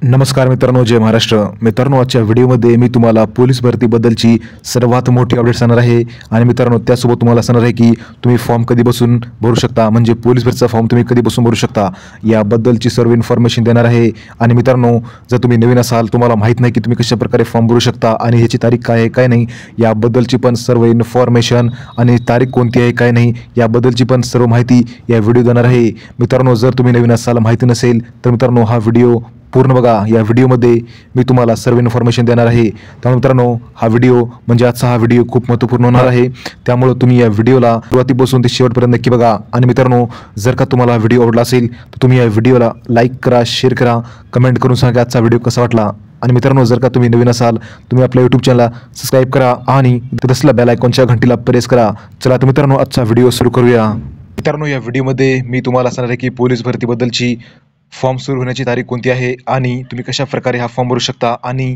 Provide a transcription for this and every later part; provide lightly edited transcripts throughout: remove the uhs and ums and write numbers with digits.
नमस्कार मित्रांनो, जय महाराष्ट्र मित्रांनो. आजच्या व्हिडिओमध्ये मी तुम्हाला पोलीस भरतीबद्दलची सर्वात मोठी अपडेट सांगणार आहे. आणि मित्रांनो, त्यासोबत तुम्हाला सांगणार आहे की तुम्ही फॉर्म कधीपासून भरू शकता, म्हणजे पोलीस भरतीचा फॉर्म तुम्ही कधीपासून भरू शकता याबद्दलची सर्व इन्फॉर्मेशन देणार आहे. आणि मित्रांनो, जर तुम्ही नवीन असाल, तुम्हाला माहीत नाही की तुम्ही कशा प्रकारे फॉर्म भरू शकता आणि ह्याची तारीख काय आहे काय नाही याबद्दलची पण सर्व इन्फॉर्मेशन आणि तारीख कोणती आहे काय नाही याबद्दलची पण सर्व माहिती या व्हिडिओ देणार आहे. मित्रांनो, जर तुम्ही नवीन असाल, माहिती नसेल तर मित्रांनो हा व्हिडिओ पूर्ण बघा. या व्हिडिओमध्ये मी तुम्हाला सर्व इन्फॉर्मेशन देणार आहे. त्यामुळे मित्रांनो, हा व्हिडिओ म्हणजे आजचा हा व्हिडिओ खूप महत्त्वपूर्ण होणार आहे. त्यामुळे तुम्ही या व्हिडिओला सुरुवातीपासून ते शेवटपर्यंत नक्की बघा. आणि मित्रांनो, जर का तुम्हाला हा व्हिडिओ आवडला असेल तर तुम्ही या व्हिडिओला लाईक करा, शेअर करा, कमेंट करून सांगा आजचा व्हिडिओ कसा वाटला. आणि मित्रांनो, जर का तुम्ही नवीन असाल, तुम्ही आपल्या यूट्यूब चॅनलला सबस्क्राईब करा आणि तिथे असलेल्या बेल आयकॉनच्या घंटीला प्रेस करा. चला तर मित्रांनो, आजचा व्हिडिओ सुरू करूया. मित्रांनो, या व्हिडिओमध्ये मी तुम्हाला सांगणार आहे की पोलीस भरतीबद्दलची फॉर्म सुरू होण्याची तारीख कोणती आहे आणि तुम्ही कशा प्रकारे हा फॉर्म भरू शकता आणि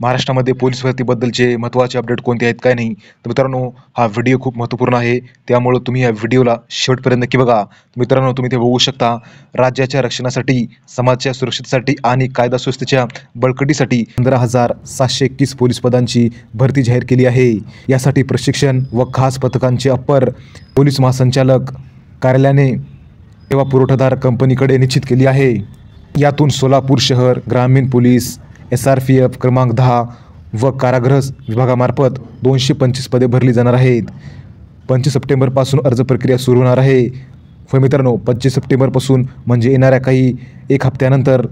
महाराष्ट्रामध्ये पोलीस भरतीबद्दलचे महत्त्वाचे अपडेट कोणते आहेत काय नाही. तर मित्रांनो, हा व्हिडिओ खूप महत्त्वपूर्ण आहे. त्यामुळे तुम्ही या व्हिडिओला शेवटपर्यंत नक्की बघा. मित्रांनो, तुम्ही ते बघू शकता, राज्याच्या रक्षणासाठी, समाजाच्या सुरक्षेसाठी आणि कायदा सुव्यवस्थेच्या बळकटीसाठी 15,721 पोलीस पदांची भरती जाहीर केली आहे. यासाठी प्रशिक्षण व खास पथकांचे अप्पर पोलीस महासंचालक कार्यालयाने सेवा पुरवठादार कंपनीकडे निश्चित केली आहे. यातून सोलापूर शहर ग्रामीण पोलीस SRPF क्रमांक 10 व कारागृह विभागामार्फत 225 पदे भरली जाणार आहेत. 25 सप्टेंबरपासून अर्ज प्रक्रिया सुरू होणार आहे. व मित्रांनो, 25 सप्टेंबरपासून म्हणजे येणाऱ्या काही एक हप्त्यानंतर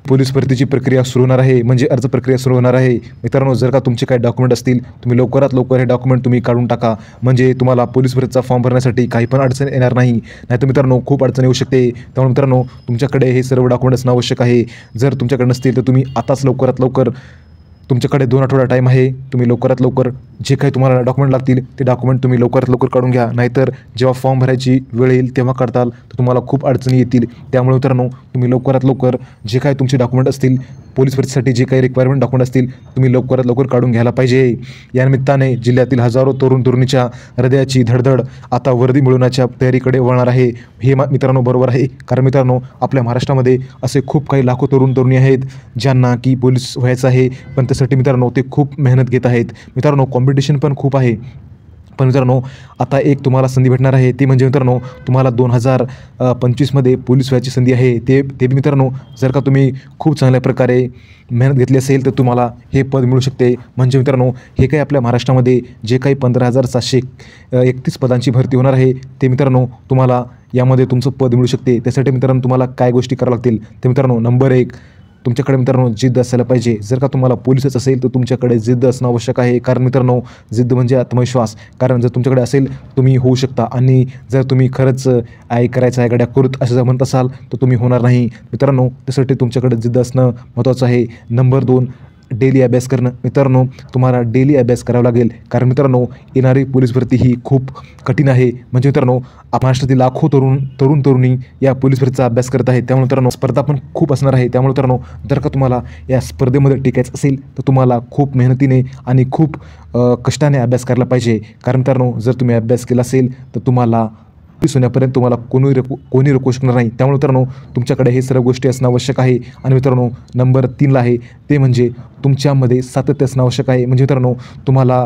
पोलीस भरतीची प्रक्रिया सुरू होणार आहे, म्हणजे अर्ज प्रक्रिया सुरू होणार आहे. मित्रांनो, जर का तुमचे काही डॉक्युमेंट असतील, तुम्ही लवकरात लवकर हे डॉक्युमेंट तुम्ही काढून टाका, म्हणजे तुम्हाला पोलीस भरतीचा फॉर्म भरण्यासाठी काही पण अडचण येणार नाही. नाहीतर मित्रांनो, खूप अडचण येऊ शकते. त्यामुळे मित्रांनो, तुमच्याकडे हे सर्व डॉक्युमेंट्स असणं आवश्यक आहे. जर तुमच्याकडे नसतील तर तुम्ही आताच लवकरात लवकर, तुमच्याकडे 2 आठवडा टाईम आहे, तुम्ही लवकरात लवकर जे काही तुम्हाला डॉक्युमेंट लागतील ते डॉक्युमेंट तुम्ही लवकरात लवकर काढून घ्या. नाहीतर जेव्हा फॉर्म भरायची वेळ येईल तेव्हा काढताल तर तुम्हाला खूप अडचणी येतील. त्यामुळे मित्रांनो, तुम्ही लवकरात लवकर जे काही तुमचे डॉक्युमेंट असतील, पोलीस भरतीसाठी जे काही रिक्वायरमेंट डॉक्युमेंट असतील, तुम्ही लवकरात लवकर काढून घ्यायला पाहिजे. या निमित्ताने जिल्ह्यातील हजारो तरुण तरुणीच्या हृदयाची धडधड आता वर्दी मिळवण्याच्या तयारीकडे वळणार आहे. हे मित्रांनो बरोबर आहे, कारण मित्रांनो, आपल्या महाराष्ट्रामध्ये असे खूप काही लाखो तरुण तरुणी आहेत ज्यांना की पोलीस व्हायचं आहे, पण त्यासाठी मित्रांनो ते खूप मेहनत घेत आहेत. मित्रांनो, कॉम्पिटिशन पण खूप आहे. पण मित्रांनो, आता एक तुम्हाला संधी भेटणार आहे, ती म्हणजे मित्रांनो, तुम्हाला 2025मध्ये पोलीस व्हायची संधी आहे. ते मित्रांनो, जर का तुम्ही खूप चांगल्या प्रकारे मेहनत घेतली असेल तर तुम्हाला हे पद मिळू शकते. म्हणजे मित्रांनो, हे काही आपल्या महाराष्ट्रामध्ये जे काही 15,731 पदांची भरती होणार आहे, ते मित्रांनो तुम्हाला यामध्ये तुमचं पद मिळू शकते. त्यासाठी मित्रांनो, तुम्हाला काय गोष्टी कराव्या लागतील ते मित्रांनो, नंबर 1, तुमच्याकडे मित्रांनो जिद्द असायला पाहिजे. जर का तुम्हाला पोलीसच असेल तर तुमच्याकडे जिद्द असणं आवश्यक आहे, कारण मित्रांनो, जिद्द म्हणजे आत्मविश्वास. कारण जर तुमच्याकडे असेल तुम्ही होऊ शकता, आणि जर तुम्ही खरंच करायचं आहे गड्या करूत असं जर म्हणत असाल तर तुम्ही होणार नाही. मित्रांनो, त्यासाठी तुमच्याकडे जिद्द असणं महत्त्वाचं आहे. नंबर 2, डेली अभ्यास करणं. मित्रांनो, तुम्हाला डेली अभ्यास करावा लागेल, कारण मित्रांनो, येणारी पोलीस भरती ही खूप कठीण आहे. म्हणजे मित्रांनो, महाराष्ट्रातील लाखो तरुण तरुणी या पोलीस भरतीचा अभ्यास करत आहेत. त्यामुळे मित्रांनो, स्पर्धा पण खूप असणार आहे. त्यामुळे मित्रांनो, जर का तुम्हाला या स्पर्धेमध्ये टिकायचं असेल तर तुम्हाला खूप मेहनतीने आणि खूप कष्टाने अभ्यास करायला पाहिजे. कारण मित्रांनो, जर तुम्ही अभ्यास केला असेल तर तुम्हाला पोलीस होण्यापर्यंत तुम्हाला कोणी रोखू शकणार नाही. त्यामुळे मित्रांनो, तुमच्याकडे हे सर्व गोष्टी असणं आवश्यक आहे. आणि मित्रांनो, नंबर 3ला आहे, ते म्हणजे तुमच्यामध्ये सातत्य असणं आवश्यक आहे. म्हणजे मित्रांनो, तुम्हाला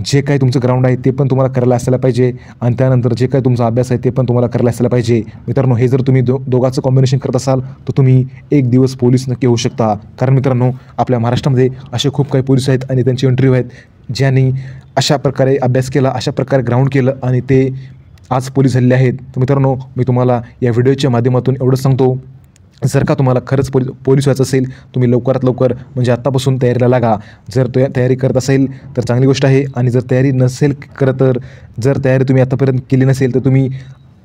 जे काही तुमचं ग्राउंड आहे ते पण तुम्हाला करायला असायला पाहिजे, आणि त्यानंतर जे काही तुमचा अभ्यास आहे ते पण तुम्हाला करायला असायला पाहिजे. मित्रांनो, हे जर तुम्ही दोघांचं कॉम्बिनेशन करत असाल तर तुम्ही एक दिवस पोलीस नक्की होऊ शकता. कारण मित्रांनो, आपल्या महाराष्ट्रामध्ये असे खूप काही पोलीस आहेत आणि त्यांची इंटरव्ह्यू आहेत ज्यांनी अशा प्रकारे अभ्यास केला, अशा प्रकारे ग्राउंड केलं आणि ते आज पोलीस झालेले आहेत. तर मित्रांनो, मी तुम्हाला या व्हिडिओच्या माध्यमातून एवढंच सांगतो, जर का तुम्हाला खरंच पोलीस व्हायचं असेल, तुम्ही लवकरात लवकर म्हणजे आत्तापासून तयारीला लागा. जर तयारी करत असेल तर चांगली गोष्ट आहे, आणि जर तयारी नसेल करत, तर जर तयारी तुम्ही आतापर्यंत केली नसेल तर तुम्ही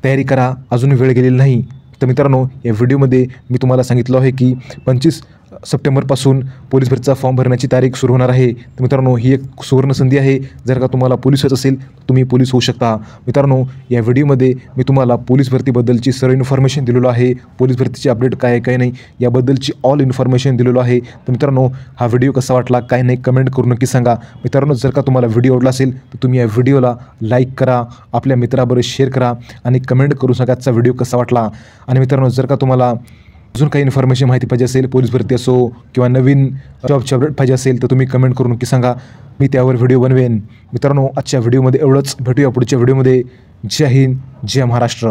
तयारी करा, अजून वेळ गेलेली नाही. तर मित्रांनो, या व्हिडिओमध्ये मी तुम्हाला सांगितलं आहे की 25 सप्टेंबरपासून पोलीस भरतीचा फॉर्म भरण्याची तारीख सुरू होणार आहे. तर मित्रांनो, ही एक सुवर्ण संधी आहे. जर का तुम्हाला पोलीस व्हायचं असेल तुम्ही पोलीस होऊ शकता. मित्रांनो, या व्हिडिओमध्ये मी तुम्हाला पोलीस भरतीबद्दलची सर्व इन्फॉर्मेशन दिलेलो आहे. पोलीस भरतीची अपडेट काय आहे काय नाही याबद्दलची ऑल इन्फॉर्मेशन दिलेलो आहे. तर मित्रांनो, हा व्हिडिओ कसा वाटला काय नाही कमेंट करून नक्की सांगा. मित्रांनो, जर का तुम्हाला व्हिडिओ आवडला असेल तर तुम्ही या व्हिडिओला लाईक करा, आपल्या मित्राबरोबर शेअर करा आणि कमेंट करून सांगा आजचा व्हिडिओ कसा वाटला. आणि मित्रांनो, जर का तुम्हाला अजून काही इन्फॉर्मेशन माहिती पाहिजे असेल, पोलीस भरती असो किंवा नवीन जॉबची अपडेट पाहिजे असेल, तर तुम्ही कमेंट करून नक्की सांगा, मी त्यावर व्हिडिओ बनवेन. मित्रांनो, आजच्या व्हिडिओमध्ये एवढंच. भेटूया पुढच्या व्हिडिओमध्ये. जय हिंद, जय महाराष्ट्र.